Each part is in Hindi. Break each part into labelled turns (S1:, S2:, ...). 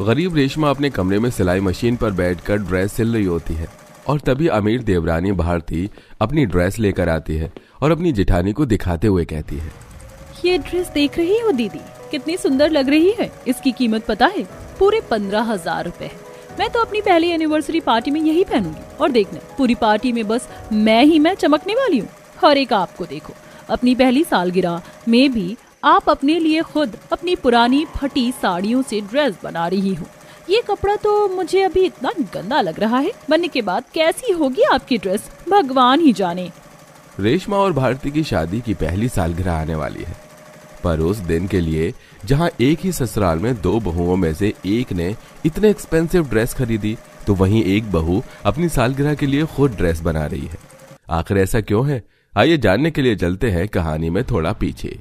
S1: गरीब रेशमा अपने कमरे में सिलाई मशीन पर बैठकर ड्रेस सिल रही होती है और तभी अमीर देवरानी भारती अपनी ड्रेस लेकर आती है और अपनी जेठानी को दिखाते हुए कहती है,
S2: ये ड्रेस देख रही हो दीदी, कितनी सुंदर लग रही है। इसकी कीमत पता है? पूरे 15,000 रुपए। मैं तो अपनी पहली एनिवर्सरी पार्टी में यही पहनूंगी और देखना पूरी पार्टी में बस मैं चमकने वाली हूँ। हर एक आपको देखो, अपनी पहली सालगिरह में भी आप अपने लिए खुद अपनी पुरानी फटी साड़ियों से ड्रेस बना रही हो। ये कपड़ा तो मुझे अभी इतना गंदा लग रहा है, बनने के बाद कैसी होगी आपकी ड्रेस भगवान ही जाने।
S1: रेशमा और भारती की शादी की पहली सालगिरह आने वाली है, पर उस दिन के लिए जहां एक ही ससुराल में 2 बहुओं में से एक ने इतने एक्सपेंसिव ड्रेस खरीदी, तो वहीं एक बहू अपनी सालगिरह के लिए खुद ड्रेस बना रही है। आखिर ऐसा क्यों है? आइए जानने के लिए चलते हैं कहानी में थोड़ा पीछे।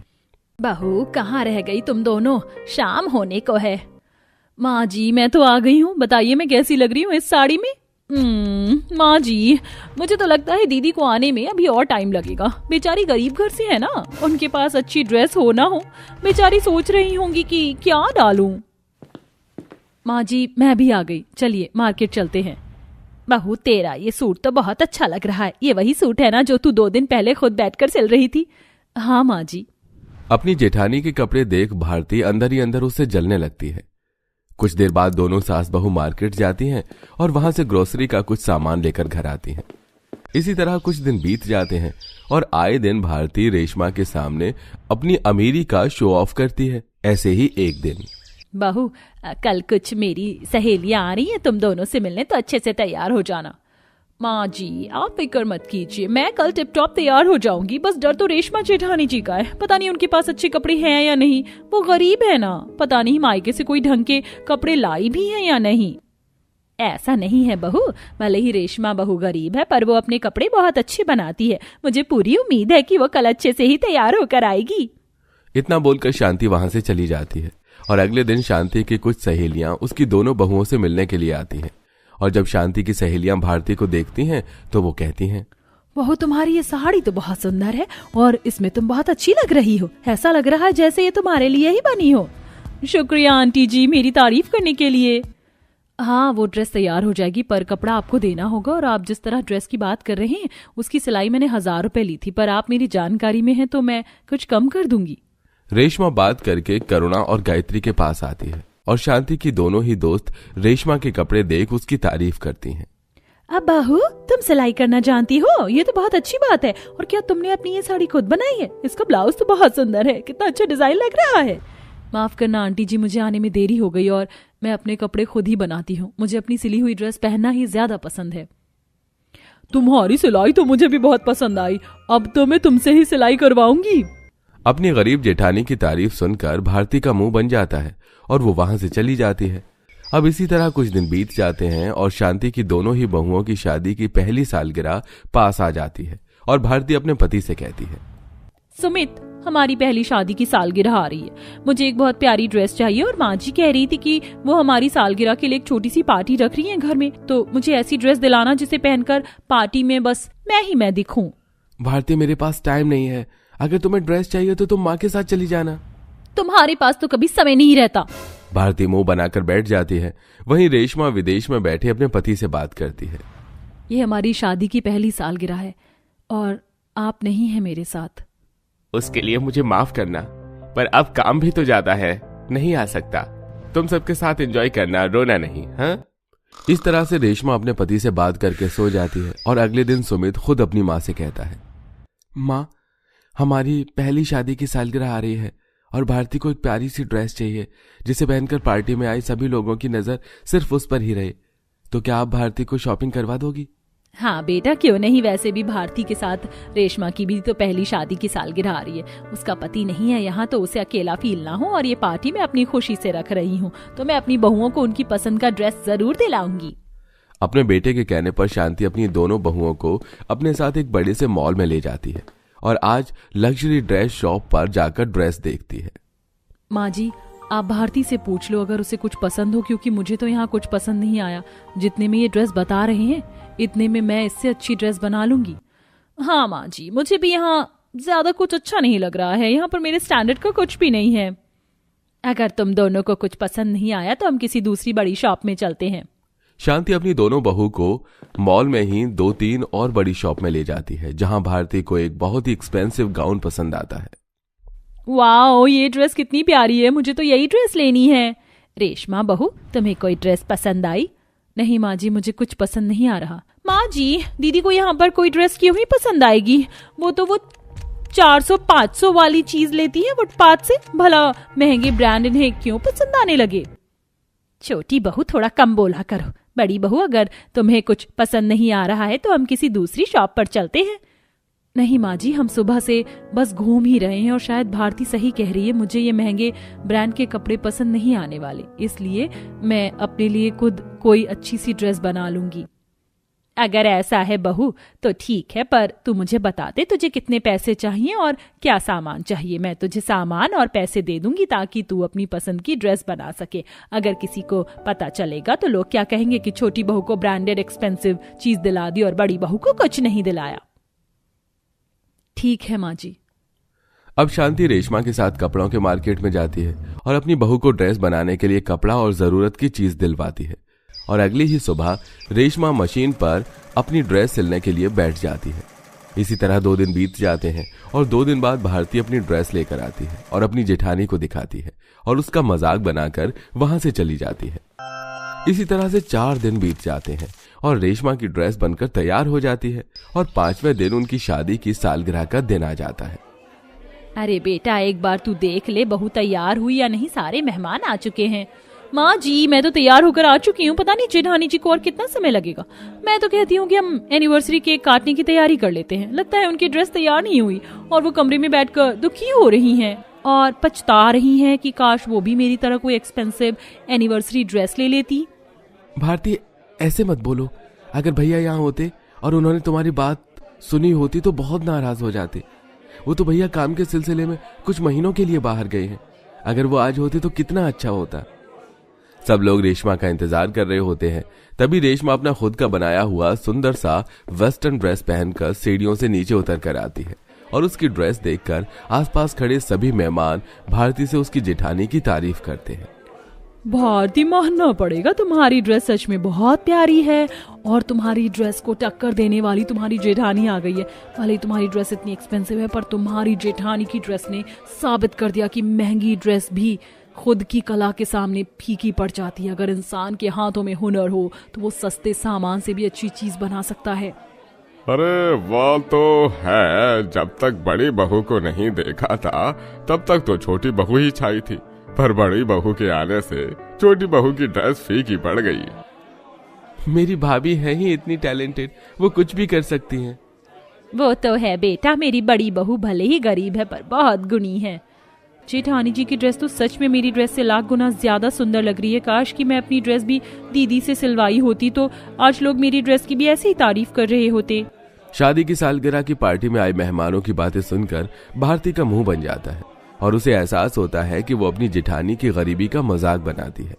S2: बहू कहाँ रह गई तुम दोनों? शाम होने को है। माँ जी मैं तो आ गई हूँ, बताइए मैं कैसी लग रही हूँ इस साड़ी में? माँ जी मुझे तो लगता है दीदी को आने में अभी और टाइम लगेगा। बेचारी गरीब घर से है ना, उनके पास अच्छी ड्रेस हो ना हो, बेचारी सोच रही होंगी कि क्या डालूं। माँ जी मैं भी आ गई, चलिए मार्केट चलते हैं। बहू तेरा ये सूट तो बहुत अच्छा लग रहा है। ये वही सूट है ना जो तू 2 दिन पहले खुद बैठकर सिल रही थी? हाँ माँ जी।
S1: अपनी जेठानी के कपड़े देख भारती अंदर ही अंदर उससे जलने लगती है। कुछ देर बाद दोनों सास बहू मार्केट जाती हैं और वहां से ग्रोसरी का कुछ सामान लेकर घर आती हैं। इसी तरह कुछ दिन बीत जाते हैं और आए दिन भारती रेशमा के सामने अपनी अमीरी का शो ऑफ करती है। ऐसे ही एक दिन,
S2: बहू कल कुछ मेरी सहेलियां आ रही हैं तुम दोनों से मिलने, तो अच्छे से तैयार हो जाना। माँ जी आप फिक्र मत कीजिए, मैं कल टिप टॉप तैयार हो जाऊंगी। बस डर तो रेशमा जेठानी जी का है, पता नहीं उनके पास अच्छे कपड़े हैं या नहीं। वो गरीब है ना, पता नहीं मायके से कोई ढंग के कपड़े लाई भी हैं या नहीं। ऐसा नहीं है बहू, भले ही रेशमा बहू गरीब है पर वो अपने कपड़े बहुत अच्छे बनाती है। मुझे पूरी उम्मीद है कि वो कल अच्छे से ही तैयार होकर आएगी।
S1: इतना बोलकर शांति वहां से चली जाती है और अगले दिन शांति की कुछ सहेलियां उसकी दोनों बहुओं से मिलने के लिए आती हैं। और जब शांति की सहेलियां भारती को देखती हैं तो वो कहती हैं,
S2: बहू तुम्हारी ये साड़ी तो बहुत सुंदर है और इसमें तुम बहुत अच्छी लग रही हो। ऐसा लग रहा है जैसे ये तुम्हारे लिए ही बनी हो। शुक्रिया आंटी जी मेरी तारीफ करने के लिए। हाँ वो ड्रेस तैयार हो जाएगी पर कपड़ा आपको देना होगा, और आप जिस तरह ड्रेस की बात कर रहे हैं उसकी सिलाई मैंने 1000 रुपए ली थी, पर आप मेरी जानकारी में हैं तो मैं कुछ कम कर दूंगी।
S1: रेशमा बात करके करुणा और गायत्री के पास आती है और शांति की दोनों ही दोस्त रेशमा के कपड़े देख उसकी तारीफ करती हैं।
S2: अब बहू तुम सिलाई करना जानती हो, ये तो बहुत अच्छी बात है। और क्या तुमने अपनी ये साड़ी खुद बनाई है? इसका ब्लाउज तो बहुत सुंदर है, कितना अच्छा डिजाइन लग रहा है। माफ करना आंटी जी, मुझे आने में देरी हो गई और मैं अपने कपड़े खुद ही बनाती हूँ। मुझे अपनी सिली हुई ड्रेस पहनना ही ज्यादा पसंद है। तुम्हारी सिलाई तो मुझे भी बहुत पसंद आई, अब तो मैं तुमसे ही सिलाई करवाऊंगी।
S1: अपनी गरीब जेठानी की तारीफ सुनकर भारती का मुंह बन जाता है और वो वहां से चली जाती है। अब इसी तरह कुछ दिन बीत जाते हैं और शांति की दोनों ही बहुओं की शादी की पहली सालगिरह पास आ जाती है और भारती अपने पति से कहती है,
S2: सुमित हमारी पहली शादी की सालगिरह आ रही है, मुझे एक बहुत प्यारी ड्रेस चाहिए और माँ जी कह रही थी कि वो हमारी सालगिरह के लिए एक छोटी सी पार्टी रख रही है घर में, तो मुझे ऐसी ड्रेस दिलाना जिसे पहनकर पार्टी में बस मैं दिखूं।
S1: भारती मेरे पास टाइम नहीं है, अगर तुम्हें ड्रेस चाहिए तो तुम माँ के साथ चली जाना।
S2: तुम्हारे पास तो कभी समय नहीं रहता।
S1: भारती मुंह बनाकर बैठ जाती है। वहीं रेशमा विदेश में बैठे अपने पति से बात करती है।
S2: ये हमारी शादी की पहली सालगिरह है और आप नहीं है मेरे साथ।
S1: उसके लिए मुझे माफ करना, पर अब काम भी तो ज्यादा है, नहीं आ सकता। तुम सबके साथ एंजॉय करना, रोना नहीं। हाँ, इस तरह से रेशमा अपने पति से बात करके सो जाती है और अगले दिन सुमित खुद अपनी माँ से कहता है, माँ हमारी पहली शादी की सालगिरह आ रही है और भारती को एक प्यारी सी ड्रेस चाहिए जिसे पहनकर पार्टी में आई सभी लोगों की नजर सिर्फ उस पर ही रहे, तो क्या आप भारती को शॉपिंग करवा दोगी?
S2: हाँ बेटा क्यों नहीं, वैसे भी भारती के साथ रेशमा की भी तो पहली शादी की सालगिरह आ रही है। उसका पति नहीं है यहाँ, तो उसे अकेला फील ना हो, और ये पार्टी मैं अपनी खुशी से रख रही हूँ, तो मैं अपनी बहुओं को उनकी पसंद का ड्रेस जरूर दिलाऊंगी।
S1: अपने बेटे के कहने पर शांति अपनी दोनों बहुओं को अपने साथ एक बड़े से मॉल में ले जाती है और आज लग्जरी ड्रेस शॉप पर जाकर ड्रेस देखती है।
S2: माँ जी आप भारती से पूछ लो अगर उसे कुछ पसंद हो, क्योंकि मुझे तो यहाँ कुछ पसंद नहीं आया। जितने में ये ड्रेस बता रहे हैं इतने में मैं इससे अच्छी ड्रेस बना लूंगी। हाँ माँ जी मुझे भी यहाँ ज्यादा कुछ अच्छा नहीं लग रहा है, यहाँ पर मेरे स्टैंडर्ड का कुछ भी नहीं है। अगर तुम दोनों को कुछ पसंद नहीं आया तो हम किसी दूसरी बड़ी शॉप में चलते हैं।
S1: शांति अपनी दोनों बहू को मॉल में ही 2-3 और बड़ी शॉप में ले जाती है, जहां भारती को एक बहुत ही एक्सपेंसिव गाउन पसंद आता है।
S2: वाओ, ये ड्रेस कितनी प्यारी है, मुझे तो यही ड्रेस लेनी है। रेशमा बहू, तुम्हें कोई ड्रेस पसंद आई? नहीं माँ जी, मुझे कुछ पसंद नहीं आ रहा। माँ जी, दीदी को यहाँ पर कोई ड्रेस क्यों ही पसंद आएगी? वो 400-500 वाली चीज लेती है फुटपाथ से, भला महंगे ब्रांड इन्हें क्यों पसंद आने लगे? छोटी बहू, थोड़ा कम बोला करो। बड़ी बहू, अगर तुम्हें कुछ पसंद नहीं आ रहा है तो हम किसी दूसरी शॉप पर चलते हैं। नहीं माँ जी, हम सुबह से बस घूम ही रहे हैं और शायद भारती सही कह रही है, मुझे ये महंगे ब्रांड के कपड़े पसंद नहीं आने वाले, इसलिए मैं अपने लिए खुद कोई अच्छी सी ड्रेस बना लूंगी। अगर ऐसा है बहू तो ठीक है, पर तू मुझे बता दे तुझे कितने पैसे चाहिए और क्या सामान चाहिए। मैं तुझे सामान और पैसे दे दूंगी ताकि तू अपनी पसंद की ड्रेस बना सके। अगर किसी को पता चलेगा तो लोग क्या कहेंगे कि छोटी बहू को ब्रांडेड एक्सपेंसिव चीज दिला दी और बड़ी बहू को कुछ नहीं दिलाया। ठीक है माँ जी।
S1: अब शांति रेशमा के साथ कपड़ों के मार्केट में जाती है और अपनी बहू को ड्रेस बनाने के लिए कपड़ा और जरूरत की चीज दिलवाती है। और अगली ही सुबह रेशमा मशीन पर अपनी ड्रेस सिलने के लिए बैठ जाती है। इसी तरह 2 दिन बीत जाते हैं और 2 दिन बाद भारती अपनी ड्रेस लेकर आती है और अपनी जेठानी को दिखाती है और उसका मजाक बनाकर वहां से चली जाती है। इसी तरह से 4 दिन बीत जाते हैं और रेशमा की ड्रेस बनकर तैयार हो जाती है और 5वें दिन उनकी शादी की सालगिरह का दिन आ जाता है।
S2: अरे बेटा, एक बार तू देख ले बहू तैयार हुई या नहीं, सारे मेहमान आ चुके हैं। माँ जी, मैं तो तैयार होकर आ चुकी हूँ, पता नहीं जेठानी जी को और कितना समय लगेगा। मैं तो कहती हूँ कि हम एनिवर्सरी केक काटने की तैयारी कर लेते हैं। लगता है उनकी ड्रेस तैयार नहीं हुई और वो कमरे में बैठकर दुखी हो रही हैं और पछता रही हैं कि काश वो भी मेरी तरह कोई एक्सपेंसिव एनिवर्सरी ड्रेस ले लेती।
S1: भारती, ऐसे मत बोलो। अगर भैया यहाँ होते और उन्होंने तुम्हारी बात सुनी होती तो बहुत नाराज हो जाते। वो तो भैया काम के सिलसिले में कुछ महीनों के लिए बाहर गए हैं। अगर वो आज होते तो कितना अच्छा होता। सब लोग रेशमा का इंतजार कर रहे होते हैं। तभी रेशमा अपना खुद का बनाया हुआ सुंदर सा वेस्टर्न ड्रेस पहनकर सीढ़ियों से नीचे उतर कर आती है और उसकी ड्रेस देखकर आसपास खड़े सभी मेहमान भारती से उसकी जेठानी की तारीफ करते हैं।
S2: भारती, मानना पड़ेगा, तुम्हारी ड्रेस सच में बहुत प्यारी है और तुम्हारी ड्रेस को टक्कर देने वाली तुम्हारी जेठानी आ गई है। भले तुम्हारी ड्रेस इतनी एक्सपेंसिव है, पर तुम्हारी जेठानी की ड्रेस ने साबित कर दिया कि महंगी ड्रेस भी खुद की कला के सामने फीकी पड़ जाती है। अगर इंसान के हाथों में हुनर हो तो वो सस्ते सामान से भी अच्छी चीज बना सकता है।
S3: अरे वो तो है, जब तक बड़ी बहू को नहीं देखा था तब तक तो छोटी बहू ही छाई थी, पर बड़ी बहू के आने से छोटी बहू की ड्रेस फीकी पड़ गई।
S1: मेरी भाभी है ही इतनी टैलेंटेड, वो कुछ भी कर सकती हैं।
S2: वो तो है बेटा, मेरी बड़ी बहू भले ही गरीब है पर बहुत गुणी है। जेठानी जी की ड्रेस तो सच में मेरी ड्रेस से लाख गुना ज्यादा सुंदर लग रही है। काश कि मैं अपनी ड्रेस भी दीदी से सिलवाई होती तो आज लोग मेरी ड्रेस की भी ऐसे ही तारीफ कर रहे होते।
S1: शादी की सालगिरह की पार्टी में आए मेहमानों की बातें सुनकर भारती का मुंह बन जाता है और उसे एहसास होता है कि वो अपनी जेठानी की गरीबी का मजाक बनाती है।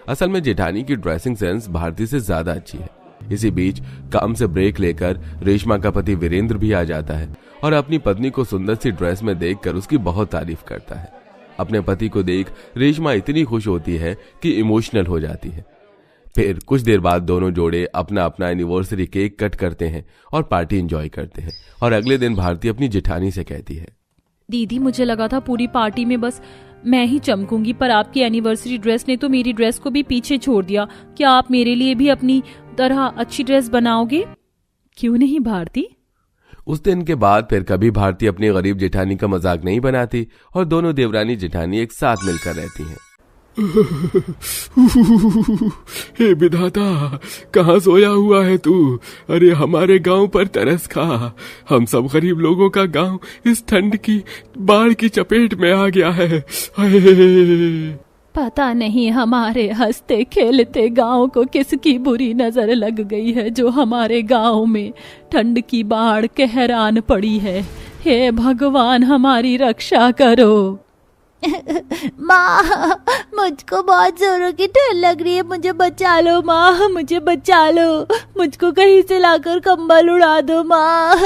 S1: असल में जेठानी की ड्रेसिंग सेंस भारती से ज्यादा अच्छी है। इसी बीच काम से ब्रेक लेकर रेशमा का पति वीरेंद्र भी आ जाता है और अपनी पत्नी को सुंदर सी ड्रेस में देखकर उसकी बहुत तारीफ करता है। अपने पति को देख रेशमा इतनी खुश होती है कि इमोशनल हो जाती है। फिर कुछ देर बाद दोनों जोड़े अपना अपना एनिवर्सरी केक कट करते हैं और पार्टी एंजॉय करते हैं। और अगले दिन भारती अपनी जेठानी से कहती है,
S2: दीदी, मुझे लगा था पूरी पार्टी में बस मैं ही चमकूंगी, पर आपकी एनिवर्सरी ड्रेस ने तो मेरी ड्रेस को भी पीछे छोड़ दिया। क्या आप मेरे लिए भी अपनी तरह अच्छी ड्रेस बनाओगे? क्यों नहीं भारती?
S1: उस दिन के बाद फिर कभी भारती अपनी गरीब जेठानी का मजाक नहीं बनाती और दोनों देवरानी जेठानी एक साथ मिलकर रहती हैं।
S3: हे विधाता, कहाँ सोया हुआ है तू? अरे हमारे गांव पर तरस खा। हम सब गरीब लोगों का गांव इस ठंड की बाढ़ की चपेट में आ गया है।
S2: पता नहीं हमारे हंसते खेलते गांव को किसकी बुरी नजर लग गई है जो हमारे गांव में ठंड की बाढ़ कहरान पड़ी है। हे भगवान, हमारी रक्षा करो।
S4: माँ, मुझको बहुत जोरों की ठंड लग रही है, मुझे बचा लो माँ, मुझे बचा लो, मुझको कहीं से लाकर कंबल उड़ा दो माँ।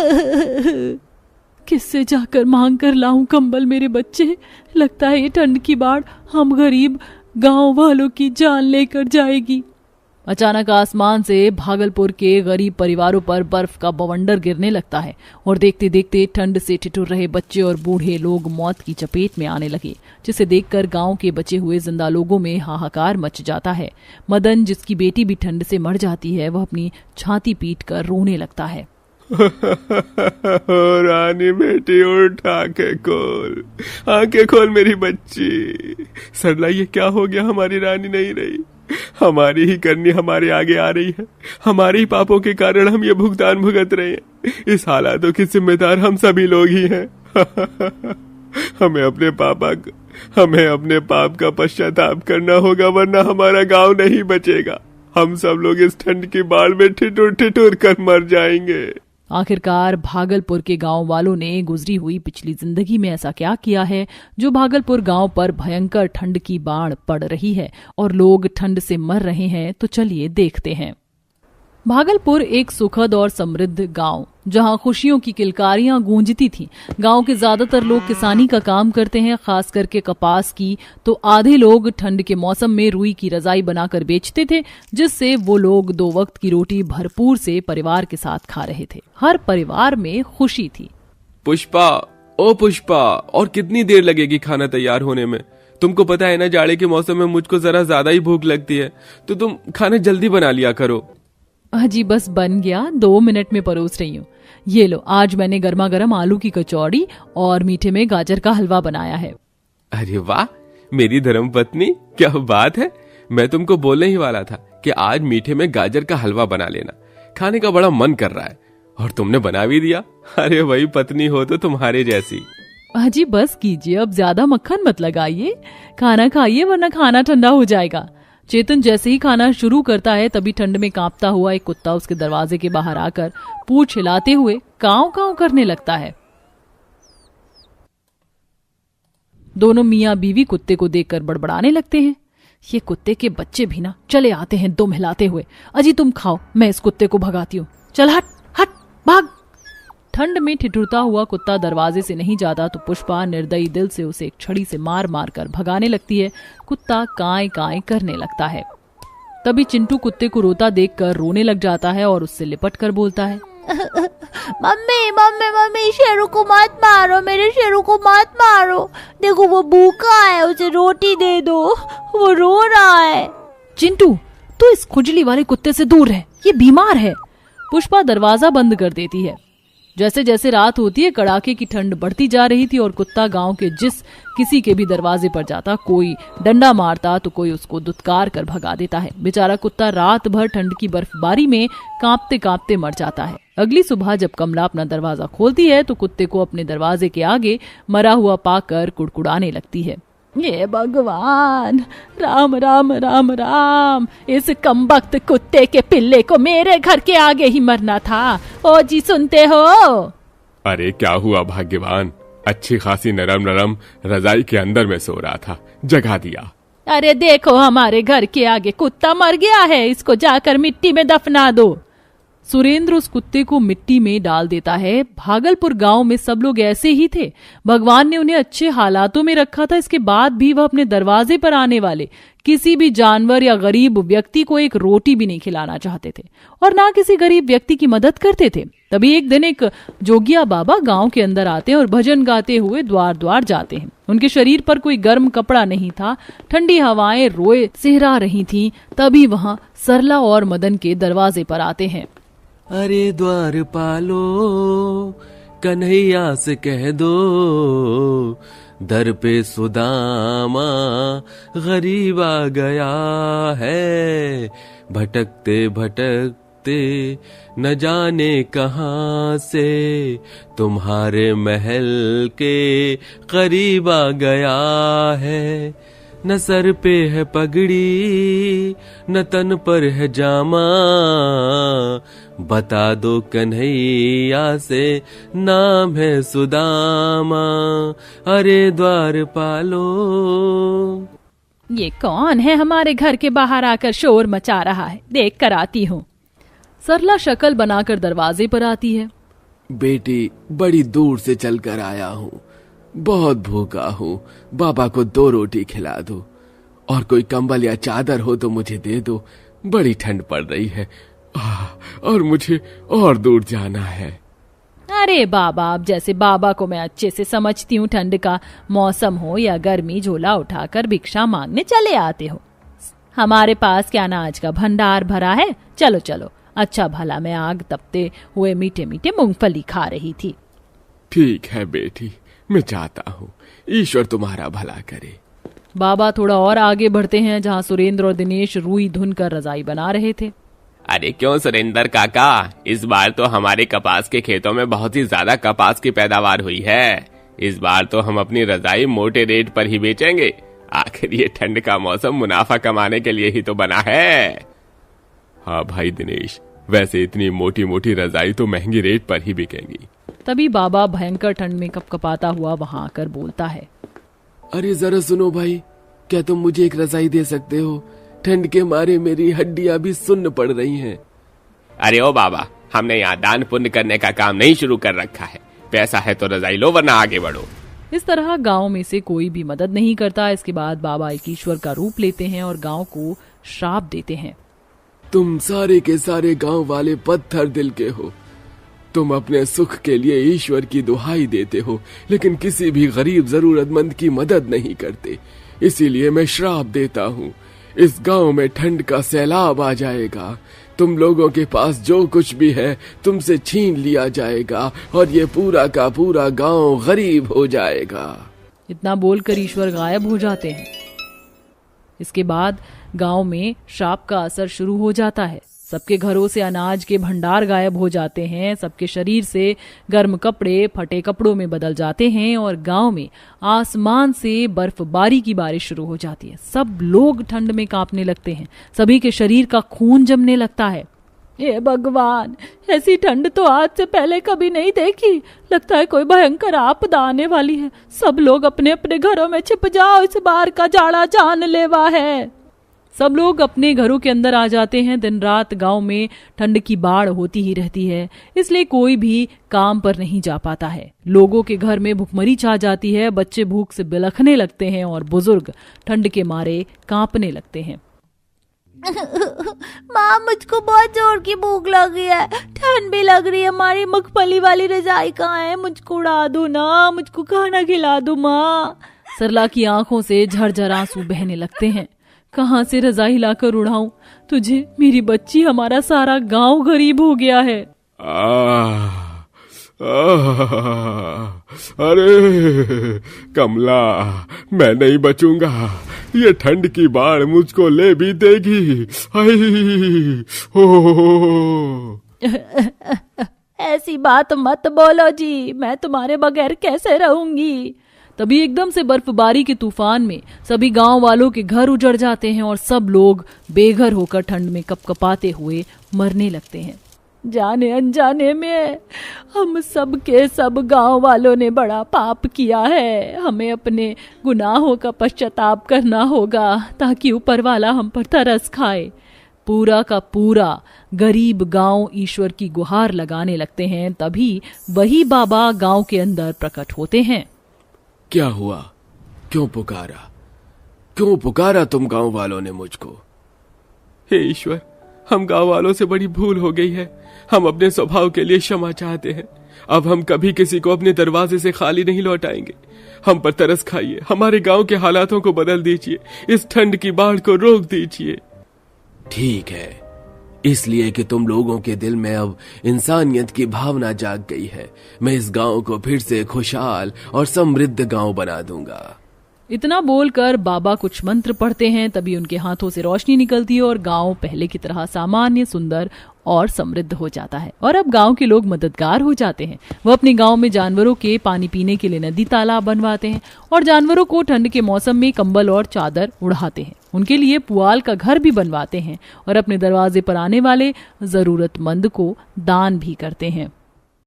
S2: किससे जाकर मांग कर लाऊं कंबल मेरे बच्चे? लगता है ये ठंड की बाढ़ हम गरीब गांव वालों की जान लेकर जाएगी। अचानक आसमान से भागलपुर के गरीब परिवारों पर बर्फ का बवंडर गिरने लगता है और देखते देखते ठंड से ठिठुर रहे बच्चे और बूढ़े लोग मौत की चपेट में आने लगे, जिसे देखकर गांव के बचे हुए जिंदा लोगों में हाहाकार मच जाता है। मदन, जिसकी बेटी भी ठंड से मर जाती है, वह अपनी छाती पीट कर रोने लगता है।
S1: रानी बेटी उठ, आंखें खोल मेरी बच्ची। सरला ये क्या हो गया? हमारी रानी नहीं रही, हमारी ही करनी हमारे आगे आ रही है। हमारे ही पापों के कारण हम ये भुगतान भुगत रहे हैं। इस हालातों के जिम्मेदार हम सभी लोग ही हैं। हमें अपने पाप का पश्चाताप करना होगा, वरना हमारा गांव नहीं बचेगा। हम सब लोग इस ठंड की बाढ़ में ठिठुर कर मर जाएंगे।
S2: आखिरकार भागलपुर के गांव वालों ने गुजरी हुई पिछली जिंदगी में ऐसा क्या किया है जो भागलपुर गांव पर भयंकर ठंड की बाढ़ पड़ रही है और लोग ठंड से मर रहे हैं? तो चलिए देखते हैं। भागलपुर एक सुखद और समृद्ध गांव, जहां खुशियों की किलकारियां गूंजती थीं। गांव के ज्यादातर लोग किसानी का काम करते हैं, खास करके कपास की। तो आधे लोग ठंड के मौसम में रुई की रजाई बनाकर बेचते थे, जिससे वो लोग 2 वक्त की रोटी भरपूर से परिवार के साथ खा रहे थे। हर परिवार में खुशी थी।
S1: पुष्पा, ओ पुष्पा, और कितनी देर लगेगी खाना तैयार होने में? तुमको पता है ना, जाड़े के मौसम में मुझको जरा ज्यादा ही भूख लगती है, तो तुम खाना जल्दी बना लिया करो।
S2: जी बस बन गया, 2 मिनट में परोस रही हूँ। ये लो, आज मैंने गर्मा गर्म आलू की कचौड़ी और मीठे में गाजर का हलवा बनाया है।
S1: अरे वाह मेरी धर्मपत्नी, क्या बात है। मैं तुमको बोलने ही वाला था कि आज मीठे में गाजर का हलवा बना लेना, खाने का बड़ा मन कर रहा है, और तुमने बना भी दिया। अरे वही पत्नी हो तो तुम्हारे जैसी।
S2: जी बस कीजिए, अब ज्यादा मक्खन मत लगाइए, खाना खाइए वरना खाना ठंडा हो जाएगा। चेतन जैसे ही खाना शुरू करता है, तभी ठंड में कांपता हुआ एक कुत्ता उसके दरवाजे के बाहर आकर पूंछ हिलाते हुए कांव कांव करने लगता है। दोनों मियां बीवी कुत्ते को देखकर बड़बड़ाने लगते हैं। ये कुत्ते के बच्चे भी ना चले आते हैं दुम हिलाते हुए। अजी तुम खाओ, मैं इस कुत्ते को भगाती हूँ। चल हट हट भाग। ठंड में ठिठुरता हुआ कुत्ता दरवाजे से नहीं जाता तो पुष्पा निर्दयी दिल से उसे एक छड़ी से मार मार कर भगाने लगती है। कुत्ता कांय कांय करने लगता है। तभी चिंटू कुत्ते को रोता देखकर रोने लग जाता है और उससे लिपट कर बोलता है,
S4: मम्मी मम्मी मम्मी, शेरू को मत मारो, मेरे शेरू को मत मारो। देखो वो भूखा है, उसे रोटी दे दो, वो रो रहा है।
S2: चिंटू तू इस खुजली वाले कुत्ते से दूर रह, ये बीमार है। पुष्पा दरवाजा बंद कर देती है। जैसे जैसे रात होती है, कड़ाके की ठंड बढ़ती जा रही थी और कुत्ता गांव के जिस किसी के भी दरवाजे पर जाता, कोई डंडा मारता तो कोई उसको दुत्कार कर भगा देता है। बेचारा कुत्ता रात भर ठंड की बर्फबारी में कांपते कांपते मर जाता है। अगली सुबह जब कमला अपना दरवाजा खोलती है तो कुत्ते को अपने दरवाजे के आगे मरा हुआ पाकर कुड़कुड़ाने लगती है। ये भगवान, राम राम राम राम, इस कमबख्त कुत्ते के पिल्ले को मेरे घर के आगे ही मरना था। ओ जी सुनते हो?
S3: अरे क्या हुआ भाग्यवान, अच्छी खासी नरम नरम रजाई के अंदर में सो रहा था, जगा दिया।
S2: अरे देखो हमारे घर के आगे कुत्ता मर गया है, इसको जाकर मिट्टी में दफना दो। सुरेंद्र उस कुत्ते को मिट्टी में डाल देता है। भागलपुर गांव में सब लोग ऐसे ही थे। भगवान ने उन्हें अच्छे हालातों में रखा था, इसके बाद भी वह अपने दरवाजे पर आने वाले किसी भी जानवर या गरीब व्यक्ति को एक रोटी भी नहीं खिलाना चाहते थे और ना किसी गरीब व्यक्ति की मदद करते थे। तभी एक दिन एक जोगिया बाबा गांव के अंदर आते हैं और भजन गाते हुए द्वार द्वार जाते हैं। उनके शरीर पर कोई गर्म कपड़ा नहीं था, ठंडी हवाएं रोए सिहरा रही थी। तभी वहां सरला और मदन के दरवाजे पर आते हैं।
S1: अरे द्वार पालो, कन्हैया से कह दो, दर पे सुदामा गरीब आ गया है। भटकते भटकते न जाने कहां से तुम्हारे महल के करीब आ गया है। न सर पे है पगड़ी, न तन पर है जामा, बता दो कन्हैया से नाम है सुदामा। अरे द्वार पालो।
S2: ये कौन है हमारे घर के बाहर आकर शोर मचा रहा है? देख कर आती हूँ। सरला शक्ल बनाकर दरवाजे पर आती है।
S1: बेटी, बड़ी दूर से चलकर आया हूँ, बहुत भूखा हूँ, बाबा को 2 रोटी खिला दो और कोई कंबल या चादर हो तो मुझे दे दो, बड़ी ठंड पड़ रही है और मुझे और दूर जाना है।
S2: अरे बाबा, अब जैसे बाबा को मैं अच्छे से समझती हूँ, ठंड का मौसम हो या गर्मी, झोला उठाकर भिक्षा मांगने चले आते हो। हमारे पास क्या अनाज का भंडार भरा है, चलो चलो। अच्छा भला मैं आग तपते हुए मीठे मीठे मूंगफली खा रही थी।
S1: ठीक है बेटी, मैं चाहता हूँ, ईश्वर तुम्हारा भला करे।
S2: बाबा थोड़ा और आगे बढ़ते हैं, जहाँ सुरेंद्र और दिनेश रुई धुन कर रजाई बना रहे थे।
S1: अरे क्यों सुरेंद्र काका, इस बार तो हमारे कपास के खेतों में बहुत ही ज्यादा कपास की पैदावार हुई है। इस बार तो हम अपनी रजाई मोटे रेट पर ही बेचेंगे। आखिर ये ठंड का मौसम मुनाफा कमाने के लिए ही तो बना है। हाँ भाई दिनेश, वैसे इतनी मोटी मोटी रजाई तो महंगी रेट पर ही बिकेंगी।
S2: तभी बाबा भयंकर ठंड में कपकपाता हुआ वहां आकर बोलता है,
S1: अरे जरा सुनो भाई, क्या तुम मुझे एक रजाई दे सकते हो? ठंड के मारे मेरी हड्डियां भी सुन्न पड़ रही हैं। अरे ओ बाबा, हमने यहाँ दान पुण्य करने का काम नहीं शुरू कर रखा है। पैसा है तो रजाई लो, वरना आगे बढ़ो।
S2: इस तरह गांव में से कोई भी मदद नहीं करता। इसके बाद बाबा एक ईश्वर का रूप लेते हैं और गांव को श्राप देते हैं।
S1: तुम सारे के सारे गांव वाले पत्थर दिल के हो। तुम अपने सुख के लिए ईश्वर की दुहाई देते हो, लेकिन किसी भी गरीब जरूरतमंद की मदद नहीं करते। इसीलिए मैं श्राप देता हूँ, इस गांव में ठंड का सैलाब आ जाएगा। तुम लोगों के पास जो कुछ भी है तुमसे छीन लिया जाएगा और ये पूरा का पूरा गांव गरीब हो जाएगा।
S2: इतना बोलकर ईश्वर गायब हो जाते हैं। इसके बाद गांव में श्राप का असर शुरू हो जाता है। सबके घरों से अनाज के भंडार गायब हो जाते हैं। सबके शरीर से गर्म कपड़े फटे कपड़ों में बदल जाते हैं और गांव में आसमान से बर्फबारी की बारिश शुरू हो जाती है। सब लोग ठंड में कांपने लगते हैं। सभी के शरीर का खून जमने लगता है। हे भगवान, ऐसी ठंड तो आज से पहले कभी नहीं देखी। लगता है कोई भयंकर आपदा आने वाली है। सब लोग अपने अपने घरों में छिप जाओ, इस बार का जाड़ा जानलेवा है। सब लोग अपने घरों के अंदर आ जाते हैं। दिन रात गांव में ठंड की बाढ़ होती ही रहती है, इसलिए कोई भी काम पर नहीं जा पाता है। लोगों के घर में भूखमरी छा जाती है। बच्चे भूख से बिलखने लगते हैं और बुजुर्ग ठंड के मारे कांपने लगते हैं।
S4: माँ, मुझको बहुत जोर की भूख लगी है, ठंड भी लग रही है। हमारी मूंगफली वाली रजाई कहाँ है? मुझको उड़ा दो ना, मुझको खाना खिला दो माँ।
S2: सरला की आंखों से झरझर आंसू बहने लगते हैं। कहाँ से रजाई लाकर उड़ाऊं तुझे? मेरी बच्ची, हमारा सारा गांव गरीब हो गया है।
S3: अरे कमला, मैं नहीं बचूंगा। ये ठंड की बाढ़ मुझको ले भी देगी।
S2: ऐसी बात मत बोलो जी, मैं तुम्हारे बगैर कैसे रहूंगी। तभी एकदम से बर्फबारी के तूफान में सभी गांव वालों के घर उजड़ जाते हैं और सब लोग बेघर होकर ठंड में कपकपाते हुए मरने लगते हैं। जाने अनजाने में हम सब के सब गांव वालों ने बड़ा पाप किया है। हमें अपने गुनाहों का पश्चाताप करना होगा ताकि ऊपर वाला हम पर तरस खाए। पूरा का पूरा गरीब गांव ईश्वर की गुहार लगाने लगते हैं। तभी वही बाबा गांव के अंदर प्रकट होते हैं।
S1: क्या हुआ? क्यों पुकारा? क्यों पुकारा तुम गांव वालों ने मुझको? हे ईश्वर, हम गांव वालों से बड़ी भूल हो गई है। हम अपने स्वभाव के लिए क्षमा चाहते हैं। अब हम कभी किसी को अपने दरवाजे से खाली नहीं लौटाएंगे। हम पर तरस खाइए, हमारे गांव के हालातों को बदल दीजिए, इस ठंड की बाढ़ को रोक दीजिए। ठीक है, इसलिए कि तुम लोगों के दिल में अब इंसानियत की भावना जाग गई है, मैं इस गांव को फिर से खुशहाल और समृद्ध गांव बना दूंगा।
S2: इतना बोलकर बाबा कुछ मंत्र पढ़ते हैं। तभी उनके हाथों से रोशनी निकलती है और गांव पहले की तरह सामान्य, सुंदर और समृद्ध हो जाता है। और अब गांव के लोग मददगार हो जाते हैं। वो अपने गांव में जानवरों के पानी पीने के लिए नदी तालाब बनवाते हैं और जानवरों को ठंड के मौसम में कंबल और चादर उड़ाते हैं। उनके लिए पुआल का घर भी बनवाते हैं और अपने दरवाजे पर आने वाले जरूरतमंद को दान भी करते हैं।